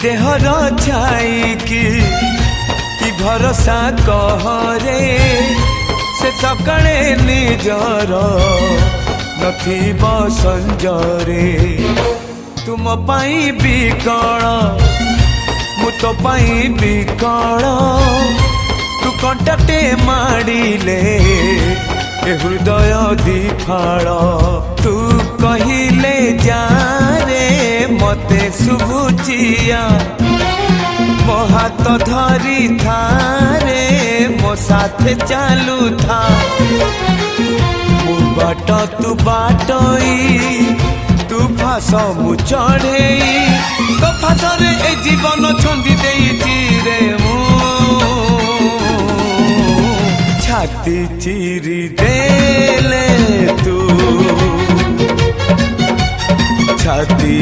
there छाई कि भरोसा कहरे से सकाळे निजर नथिब संजरे तुम पाई बिकल मु तो पाई बिकल तू कंटाटे माड़िले हृदय दिफाल तू कहिले जा रे मते शुभुचिया मो हाथ धरी था रे मो साथे चालू था मु बाट तू बाटई तू फास मु चढ़ई तो फासरे ए जीवन छंदी देइछि रे मु छाती चिरी देले तू छाती